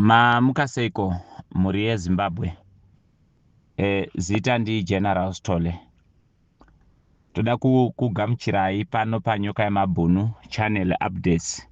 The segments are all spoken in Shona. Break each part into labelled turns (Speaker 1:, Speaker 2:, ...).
Speaker 1: Mukaseko muri yeZimbabwe. Zita ndi General Stole. Toda kugamuchirai pano panyoka yamabhunu channel updates.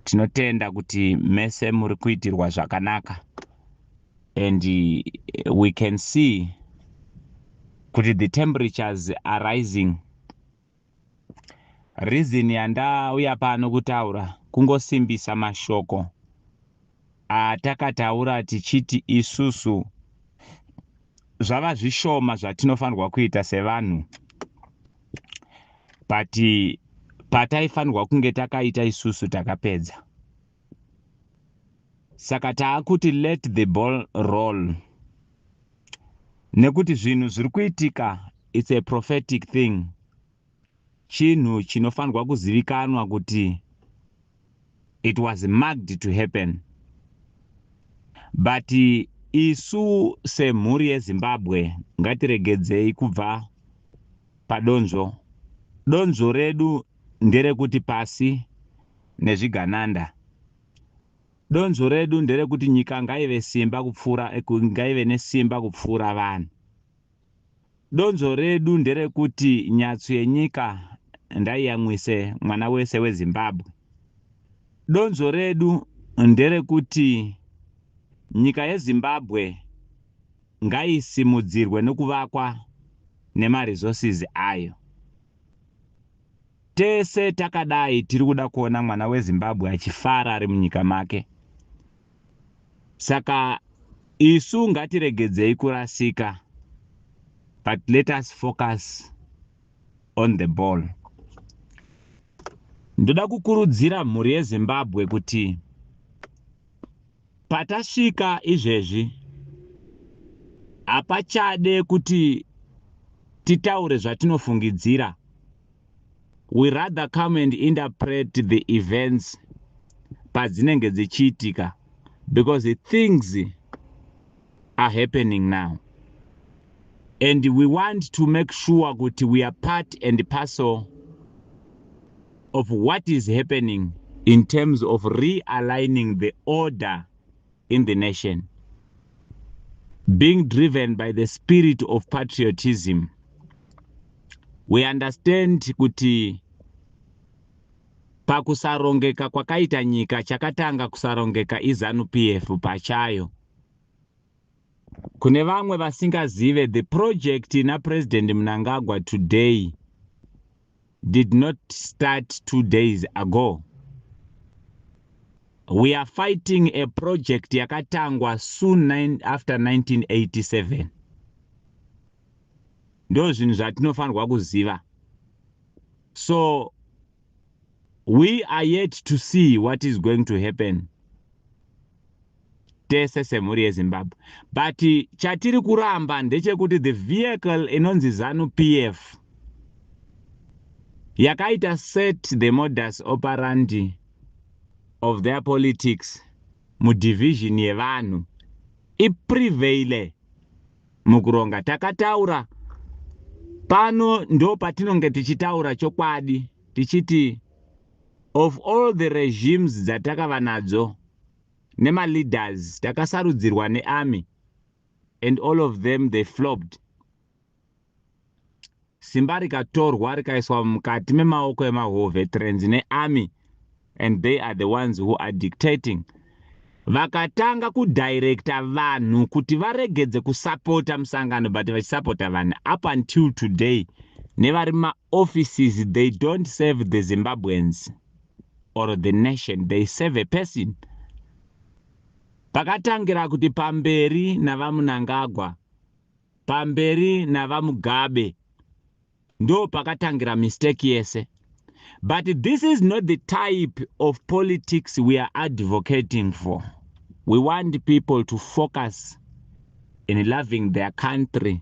Speaker 1: Tinotenda kuti mese muri kuitirwa zvakanaka. And we can see kuti the temperatures are rising. Reason yandauya pano kutaura kungosimbisa mashoko atakataura tichiti isusu zvava zvishoma zvatinofanirwa kuita sevanhu, but pataifanirwa kunge takaita isusu takapedza. Saka taakuti let the ball roll. Nekuti zvinhu zviri kuitika, it's a prophetic thing. Chinhu chinofanirwa kuzivikanwa kuti it was marked to happen. But isu semhuri yeZimbabwe ngatiregedzei kubva padonzvo. Donzvo redu nderekuti pasi nezvigananda. Donzvo redu nderekuti nyika ngaive nesimba kupfuura vanhu. Donzvo redu nderekuti nyatso yenyika ndaiyamwise mwana wese weZimbabwe. Donzvo redu nderekuti nyika yeZimbabwe ngaisimudzirwe nekuvakwa nemaresources ayo. Tese takadai tiri kuda kuona mwana weZimbabwe achifara ari munyika make. Saka isu ngatiregedzei kurasika, but let us focus on the ball. Ndoda kukurudzira mhuri yeZimbabwe kuti patasvika izvezvi hapachade kuti titaure zvatinofungidzira. We rather come and interpret the events padzinenge dzichiitika, because the things are happening now. And we want to make sure that we are part and parcel of what is happening in terms of realigning the order in the nation, being driven by the spirit of patriotism. We understand kuti pakusarongeka kwakaita nyika chakatanga kusarongeka iZANU-PF pachayo. Kune vamwe vasingazive, the project na President Mnangagwa today did not start 2 days ago. We are fighting a project yakatangwa soon after 1987. Ndo zvinhu zvatinofanirwa kuziva. So we are yet to see what is going to happen. Tese semhuri yeZimbabwe. But chatiri kuramba ndechekuti the vehicle inonzi ZANU-PF yakaita set the modus operandi of their politics mudivision yevanhu iprevaile mukuronga. Takataura pano ndo patinonge tichitaura chokwadi tichiti of all the regimes dzatakava nadzo nema leaders takasarudzirwa nearmy, and all of them they flopped. Simba rikatorwa rikaiswa mukati memaoko emaho veterans nearmy, and they are the ones who are dictating. Vakatanga kudirecta vanhu kuti varegedze kusapota musangano, but vachisapota vanhu up until today. Nevari offices, they don't serve the Zimbabweans or the nation, they serve a person. Pakatangira kuti pamberi navaMnangagwa, pamberi navaMugabe, ndo pakatangira mistake yese. But this is not the type of politics we are advocating for. We want people to focus in loving their country.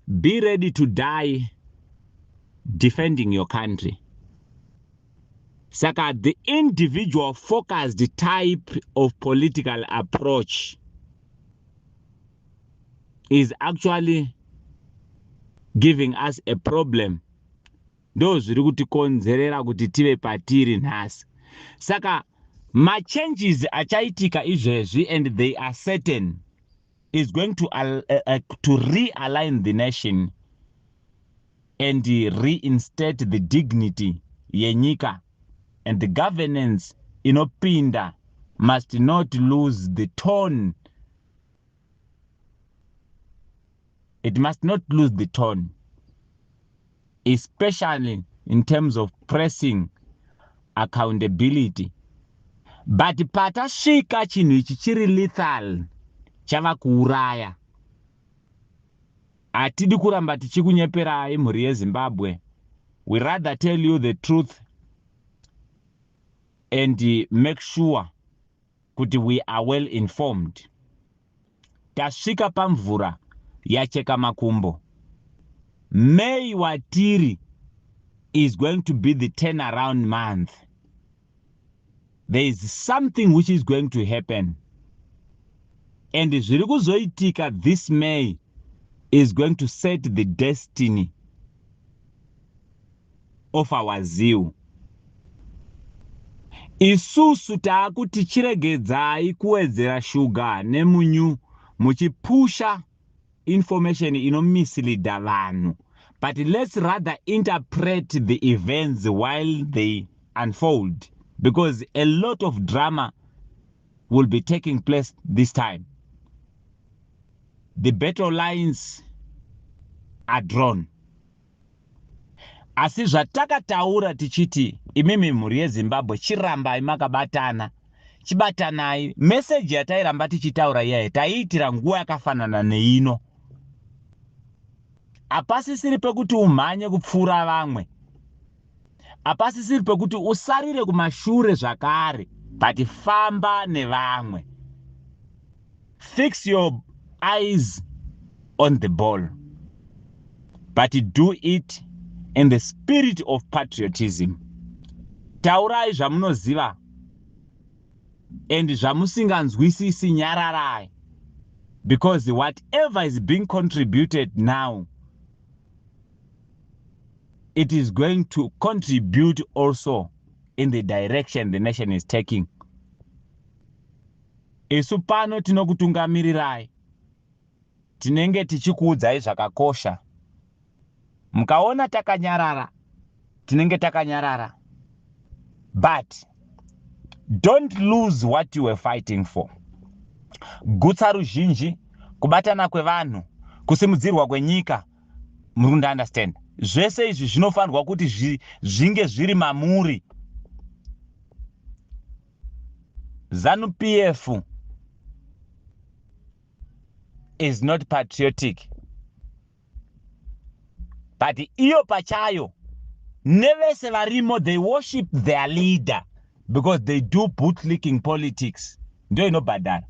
Speaker 1: Be ready to die defending your country. Saka, the individual focused type of political approach is actually giving us a problem. Ndo zviri kutikonzerera kuti tive patiri nhasi. Saka Changes achaitika izvezvi, and they are certain, is going to realign the nation and reinstate the dignity yenyika, and the governance inopinda must not lose the tone. It must not lose the tone, especially in terms of pressing accountability. But patasvika chinhu ichi chiri lethal, chava kuuraya. Hatidi kuramba tichikunyeperai mhuri yeZimbabwe. We rather tell you the truth and make sure kuti we are well informed. Tasvika pamvura yacheka makumbo. May watiri is going to be the turnaround month. There is something which is going to happen. And zviri kuzoitika this May is going to set the destiny of our zeal. Isusu taakuti chiregedzai kuwedzera shuga nemunyu muchipusha information inomisleada vanhu. But let's rather interpret the events while they unfold, because a lot of drama will be taking place this time. The battle lines are drawn. Asi zvatakataura tichiti imimi mhuri yeZimbabwe chirambai makabatana, chibatanai. Message yatairamba tichitaura iyaye taiitira nguva yakafanana neino. Hapasisiri pekuti umhanye kupfuura vamwe. Hapasisiri pekuti usarire kumashure zvakare, but famba nevamwe. Fix your eyes on the ball, but do it in the spirit of patriotism. Taurai zvamunoziva and zvamusinganzwisisi nyararai, because whatever is being contributed now, it is going to contribute also in the direction the nation is taking. Isu pano tinokutungamirirai, tinenge tichikuudzai zvakakosha. Mukaona takanyarara, tinenge takanyarara. But don't lose what you were fighting for. Gutsa ruzhinji, kubatana kwevanhu, kusimudzirwa kwenyika, muri understand. Zvese izvi zvinofanirwa kuti zvinge zviri mamuri. ZANU-PF is not patriotic. But iyo pachayo, nevese varimo, they worship their leader because they do bootlicking politics. Ndio inobhadhara.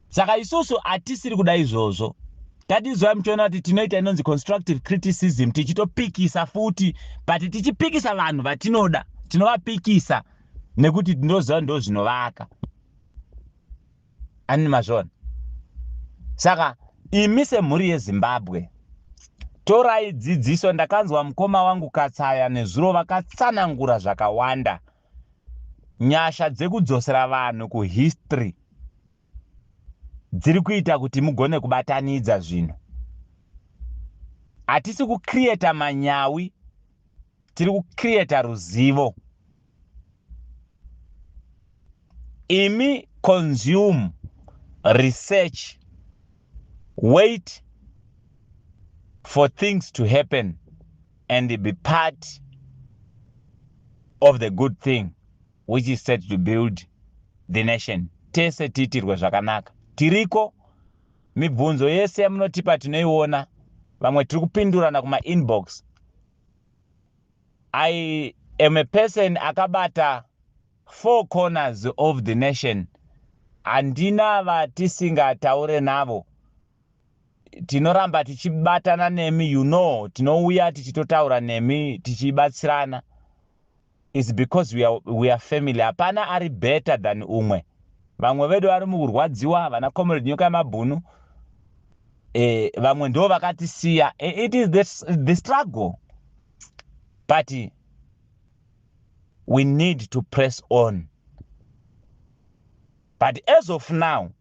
Speaker 1: Saka isusu hatisiri kuda izvozvo. Tatizwa mchona kuti tinoita inonzi constructive criticism, tichitopikisa futi, but tichipikisa vanhu vatinoda, tinovapikisa nekuti ndozva ndozvinovaka. Ani mazvona. Saka imi semhuri yeZimbabwe, torai dzidziso. Ndakanzwa mukoma wangu Katsaya nezuro vakatsanangura zvakawanda. Nyasha dzekudzosera vanhu kuhistory dziri kuita kuti mugone kubatanidza zvinhu. Hatisi kucreata manyawi, tiri kucreata ruzivo. Imi consume, research, wait for things to happen and be part of the good thing which is set to build the nation. Tese titirwe zvakanaka. Tiriko, mibvunzo yese yamunotipa tinoiona. Vamwe tiri kupindurana kuma inbox. I am a person akabata 4 corners of the nation. Andina vatisingataure navo. Tinoramba tichibatana nemi, you know, tinouya tichitotaura nemi, tichibatsirana. It's because we are family. Hapana ari better than umwe. Vamwe vedu vari mukurwadziwa, vana Comrade Nyoka Mabhunu. Vamwe ndo vakatisiya. It is the struggle. But we need to press on. But as of now,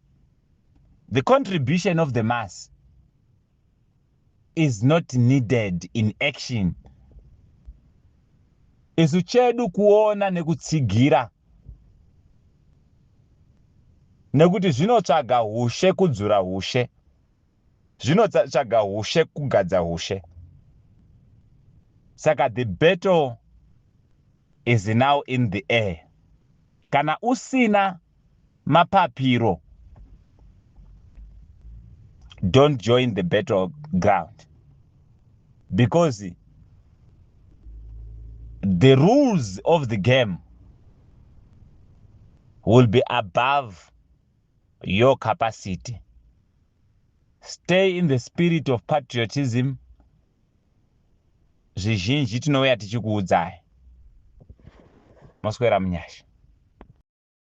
Speaker 1: the contribution of the mass is not needed in action. Isu chedu kuona nekutsigira. Nekuti zvinotsvaga hushe kudzura hushe. Zvinotsvaga hushe kugadza hushe. Saka the battle is now in the air. Kana usina mapapiro, don't join the battleground. Because the rules of the game will be above your capacity. Stay in the spirit of patriotism. Zvizhinji tinouya tichikuudzai. Maswera munyasha.